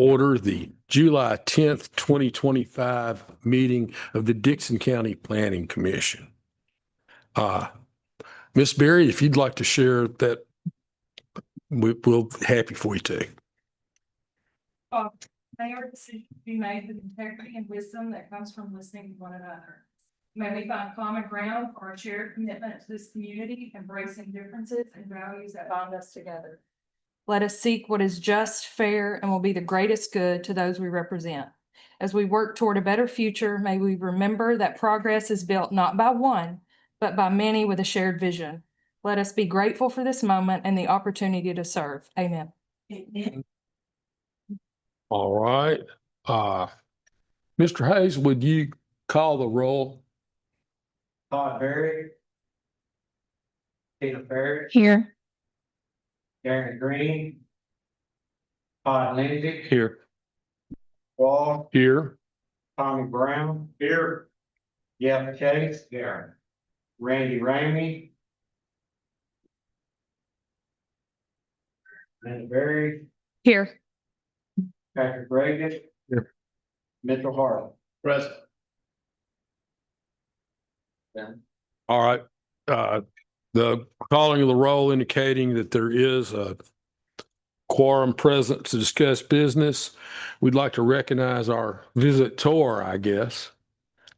order the July 10th, 2025 meeting of the Dickson County Planning Commission. Ms. Berry, if you'd like to share that, we'll be happy for you to. Mayor, decisions be made with integrity and wisdom that comes from listening to one another. May we find common ground for a shared commitment to this community, embracing differences and values that bind us together. Let us seek what is just, fair, and will be the greatest good to those we represent. As we work toward a better future, may we remember that progress is built not by one, but by many with a shared vision. Let us be grateful for this moment and the opportunity to serve. Amen. Amen. All right. Mr. Hayes, would you call the roll? Todd Berry. Tina Ferris. Here. Darren Green. Todd Lindsay. Here. Wall. Here. Tommy Brown. Here. Jeff Chase. Here. Randy Ramey. Linda Berry. Here. Patrick Reagan. Here. Mitchell Harlan. Present. All right. The calling of the roll indicating that there is a quorum present to discuss business. We'd like to recognize our visitor, I guess.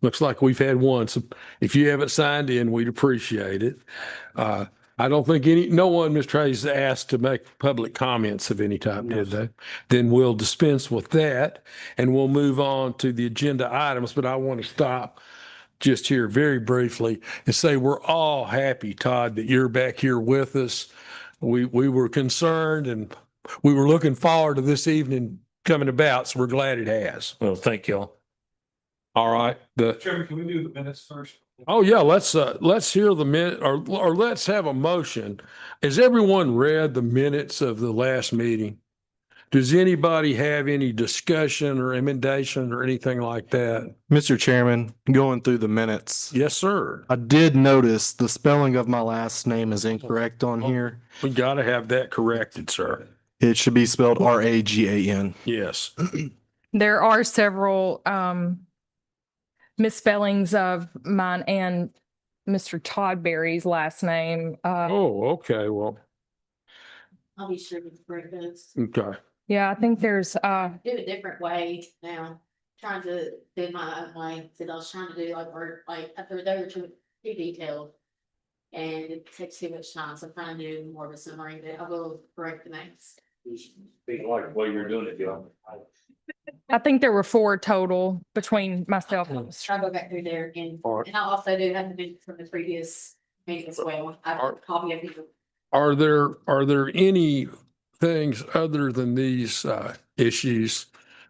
Looks like we've had one. So if you haven't signed in, we'd appreciate it. I don't think no one, Mr. Hayes, asked to make public comments of any type, did they? Then we'll dispense with that and we'll move on to the agenda items. But I want to stop just here very briefly and say we're all happy, Todd, that you're back here with us. We were concerned and we were looking forward to this evening coming about, so we're glad it has. Well, thank y'all. All right. Chairman, can we do the minutes first? Oh yeah, let's hear the minute or let's have a motion. Has everyone read the minutes of the last meeting? Does anybody have any discussion or emendation or anything like that? Mr. Chairman, going through the minutes, Yes, sir. I did notice the spelling of my last name is incorrect on here. We got to have that corrected, sir. It should be spelled Ragan. Yes. There are several misspellings of mine and Mr. Todd Berry's last name. Oh, okay. Well, I'll be sure to break those. okay. Yeah, I think there's Do it a different way now. Trying to do my own way. That I was trying to do they were too detailed. And it takes too much time. So I'm trying to do more of a summary, but I will correct the names. Speaking like the way you're doing it, Joe. I think there were 4 total between myself and Mr. I'll go back through there again. All right. And I also do have the vision from the previous meeting as well. I have a copy of it. Are there any things other than these issues,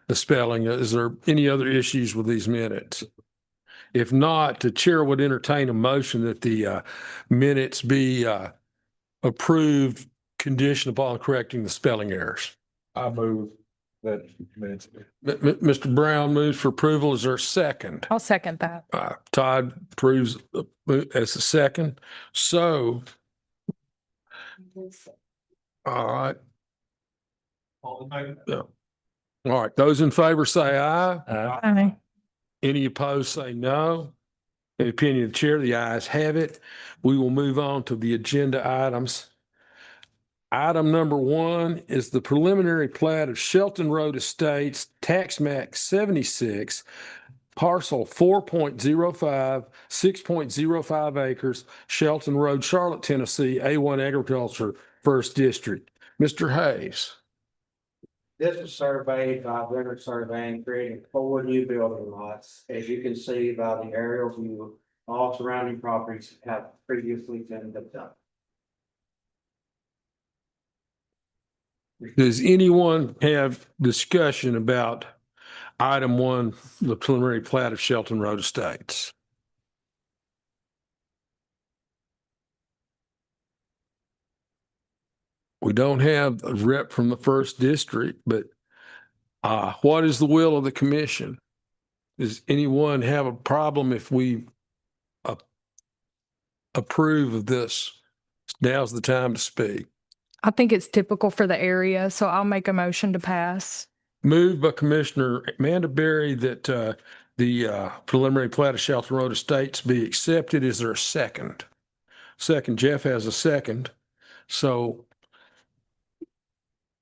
the spelling? Is there any other issues with these minutes? If not, the chair would entertain a motion that the minutes be approved conditioned upon correcting the spelling errors. I move that minutes. Mr. Brown moves for approval. Is there a second? I'll second that. Todd approves as a second. So, all right. All in favor? Yeah. All right. Those in favor say aye. Aye. Any opposed say no. In the opinion of the chair, the ayes have it. We will move on to the agenda items. Item number 1 is the preliminary plat of Shelton Road Estates, tax map 76, parcel 4.05, 6.05 acres, Shelton Road, Charlotte, Tennessee, A1 Agriculture, First District. Mr. Hayes. This was surveyed by Winter Surveying, creating 4 new building lots. As you can see by the aerial view, all surrounding properties have previously been developed. Does anyone have discussion about item 1, the preliminary plat of Shelton Road Estates? We don't have a rep from the first district, but what is the will of the commission? Does anyone have a problem if we approve of this? Now's the time to speak. I think it's typical for the area, so I'll make a motion to pass. moved by Commissioner Mandaberry that the preliminary plat of Shelton Road Estates be accepted. Is there a second? Second, Jeff has a second. So,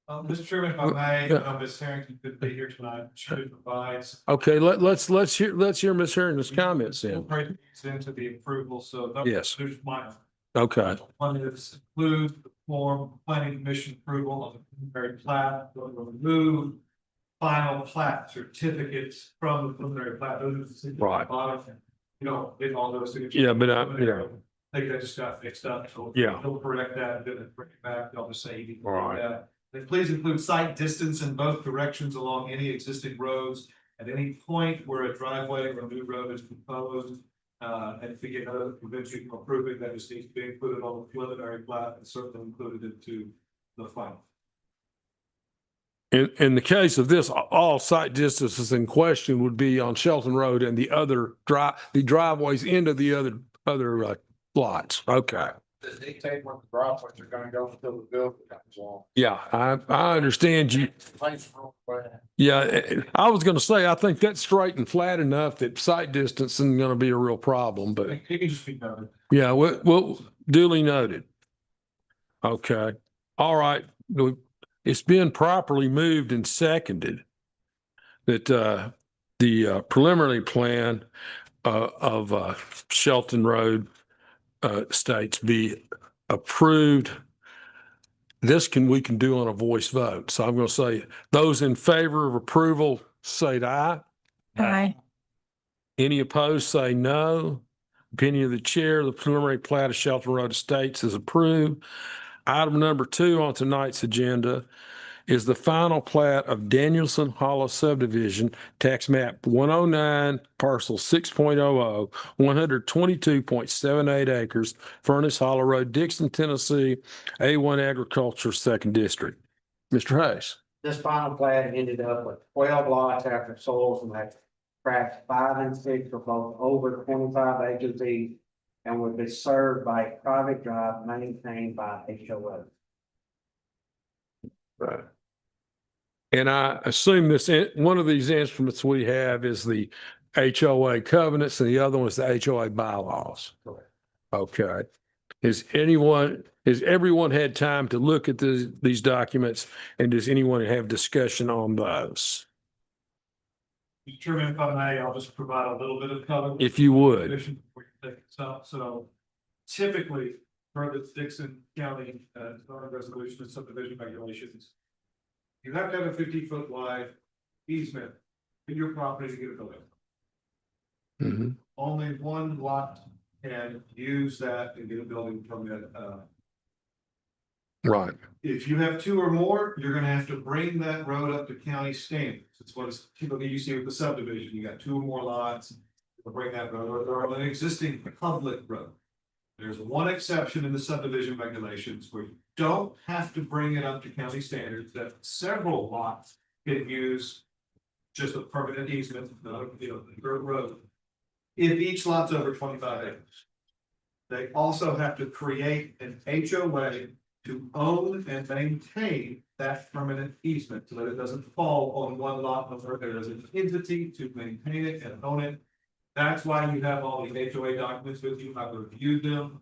Mr. Chairman, if I may, Yeah. Ms. Harrington couldn't be here tonight. She provides. okay, let's hear Ms. Harrington's comments then. Incorporate these into the approval, so. Yes. There's my. Okay, One is include the form planning commission approval of the preliminary plat, will remove final plat certificates from the preliminary plat. Those are the signatures at the Right. bottom. You know, in all those signatures. Yeah, but I think that just got fixed up, so. Yeah. He'll correct that, and then bring it back, they'll just say you need to do Right. that. Then please include site distance in both directions along any existing roads. At any point where a driveway or a new road is proposed, and if we get another convention from approving, that just needs to be included on the preliminary plat and certainly included into the final. in the case of this, all site distances in question would be on Shelton Road and the driveways into the other lots. Okay. Does it dictate what the driveways are gonna go until the building comes along? Yeah, I understand you. Yeah, I was gonna say, I think that's straight and flat enough that site distance isn't gonna be a real problem, but It can just be noted. yeah, well, duly noted. Okay, all right. It's been properly moved and seconded that the preliminary plan of Shelton Road Estates be approved. We can do on a voice vote. So I'm going to say, those in favor of approval, say aye. Aye. Any opposed, say no. Opinion of the chair, the preliminary plat of Shelton Road Estates is approved. Item number 2 on tonight's agenda is the final plat of Danielson Hollow subdivision, tax map 109, parcel 6.00, 122.78 acres, Furnace Hollow Road, Dickson, Tennessee, A1 Agriculture, 2nd District. Mr. Hayes. This final plat ended up with 12 lots after soils and had tracts 5 and 6 were both over 25 acres each and would be served by a private drive maintained by HOA. Right. And I assume one of these instruments we have is the HOA covenants and the other one is the HOA bylaws. Correct. Okay. Has everyone had time to look at these documents, and does anyone have discussion on those? Mr. Chairman, if I may, I'll just provide a little bit of color. If you would. Before you take this up. So typically, per the Dickson County zoning resolution and subdivision regulations, you have to have a 50-foot wide easement in your property to get a building. Mhm. Only one lot can use that and get a building permit. Right. If you have 2 or more, you're gonna have to bring that road up to county standards. It's what it's typically you see with the subdivision. You got 2 or more lots. To bring that road, or an existing public road. There's one exception in the subdivision regulations where you don't have to bring it up to county standards, that several lots can use just a permanent easement, the dirt road. If each lot's over 25 acres. They also have to create an HOA to own and maintain that permanent easement so that it doesn't fall on one lot over there as an entity to maintain it and own it. That's why you have all the HOA documents with you. I've reviewed them.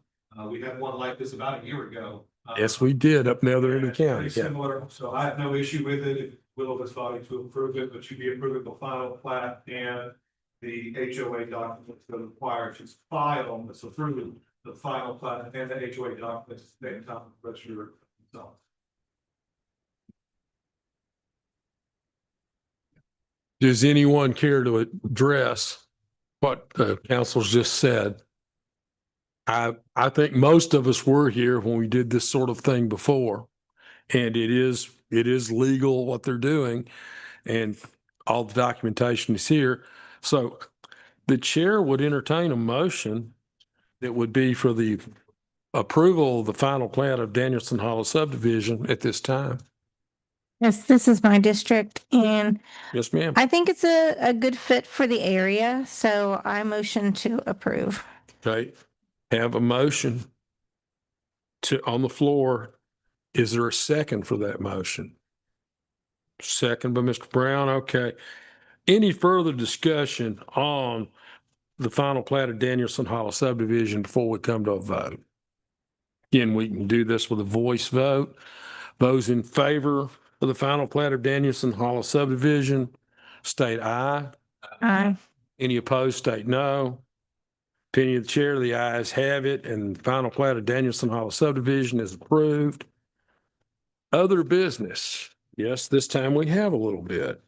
We had one like this about a year ago. Yes, we did up there in the Very county. Yeah. similar, so I have no issue with it. If will of this body to approve it, but you'd be approving the final plat and the HOA documents that are required to file this approval, the final plat and the HOA documents at the same time, but you're. Does anyone care to address what the council's just said? I think most of us were here when we did this sort of thing before. And it is legal what they're doing, and all the documentation is here. So the chair would entertain a motion that would be for the approval of the final plan of Danielson Hollow subdivision at this time. Yes, this is my district and Yes, ma'am. I think it's a good fit for the area, so I motion to approve. Okay, have a motion on the floor. Is there a second for that motion? Second by Mr. Brown. Okay. Any further discussion on the final plat of Danielson Hollow subdivision before we come to a vote? Again, we can do this with a voice vote. Those in favor of the final plat of Danielson Hollow subdivision, state aye. Aye. Any opposed, state no. Opinion of the chair, the ayes have it, and the final plat of Danielson Hollow subdivision is approved. Other business. Yes, this time we have a little bit.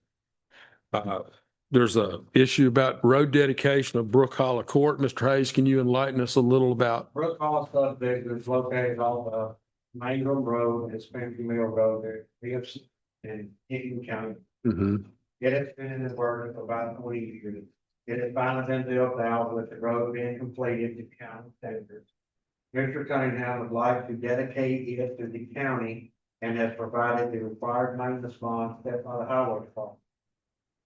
There's a issue about road dedication of Brook Hollow Court. Mr. Hayes, can you enlighten us a little about? Brook Hall subdivision is located on the Mangrum Road and Springfield Mill Road there, Dickson in Dickson County. Mhm. It has been in the works for about 20 years. It has finally been built out with the road being completed to county standards. Mr. Cunningham would like to dedicate it to the county and has provided the required maintenance bond set by the highway department.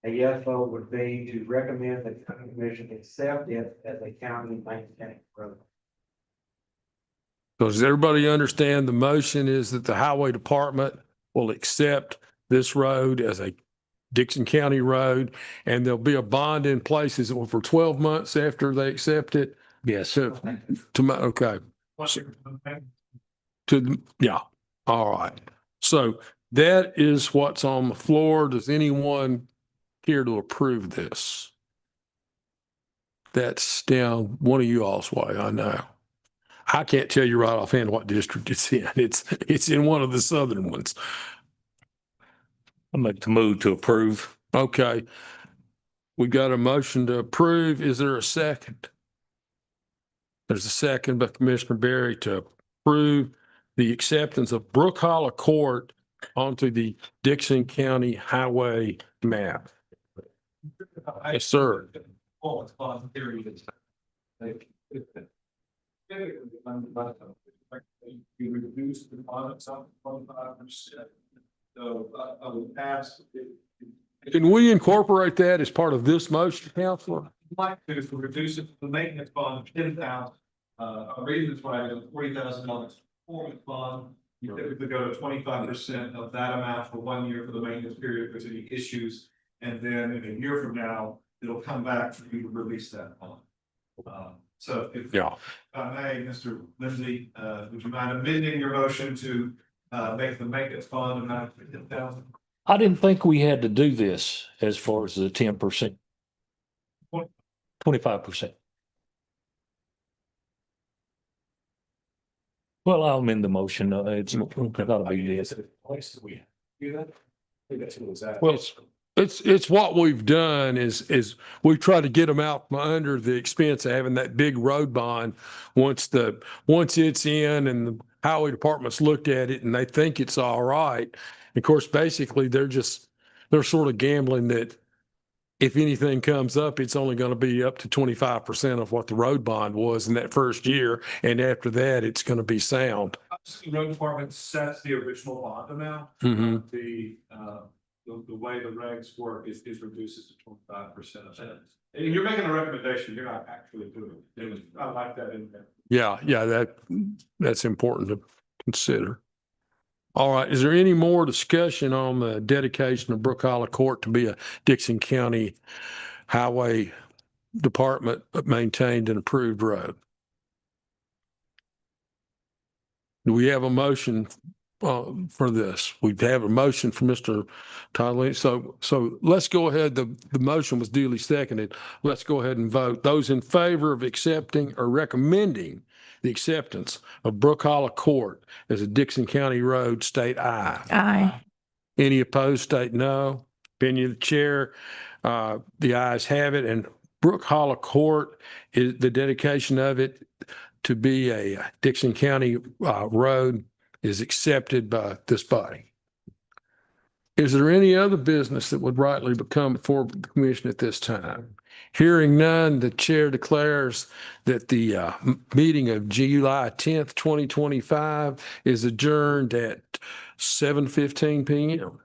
A yes vote would be to recommend the county commission accept it as a county maintained road. So does everybody understand the motion is that the highway department will accept this road as a Dickson County road, and there'll be a bond in place, is it for 12 months after they accept it? Yes. Okay. Yeah, all right. So that is what's on the floor. Does anyone care to approve this? That's down one of you all's way, I know. I can't tell you right offhand what district it's in. It's in one of the southern ones. I make the move to approve. Okay. We got a motion to approve. Is there a second? There's a second by Commissioner Berry to approve the acceptance of Brook Hollow Court onto the Dickson County Highway map. Yes, sir. You reduce the bond up 25%. So I would ask Can we incorporate that as part of this motion, Counselor? like to reduce it, the maintenance bond, 10,000. A reason why $40,000 performance bond. You typically go to 25% of that amount for 1 year for the maintenance period, if there's any issues. And then in a year from now, it'll come back for you to release that bond. So if I may, Mr. Lindsay, would you mind amending your motion to make the maintenance bond amount to 10,000? I didn't think we had to do this as far as the 10%. 25%. Well, I'll amend the motion. It's not a big deal. Well, it's what we've done is we try to get them out from under the expense of having that big road bond. Once it's in and the highway department's looked at it and they think it's all right. Of course, basically they're sort of gambling that if anything comes up, it's only going to be up to 25% of what the road bond was in that first year. And after that, it's going to be sound. The road department sets the original bond amount. Mhm. The way the regs work is reduces to 25% of that. And you're making a recommendation, you're not actually doing it. I like that in there. Yeah, that's important to consider. All right, is there any more discussion on the dedication of Brook Hollow Court to be a Dickson County Highway Department maintained and approved road? Do we have a motion for this? We have a motion from Mr. Todd. So let's go ahead. The motion was duly seconded. Let's go ahead and vote. Those in favor of accepting or recommending the acceptance of Brook Hollow Court as a Dickson County road, state aye. Aye. Any opposed, state no. Opinion of the chair, the ayes have it. And Brook Hollow Court is the dedication of it to be a Dickson County road is accepted by this body. Is there any other business that would rightly become before the commission at this time? Hearing none, the chair declares that the meeting of July 10th, 2025 is adjourned at 7:15 p.m.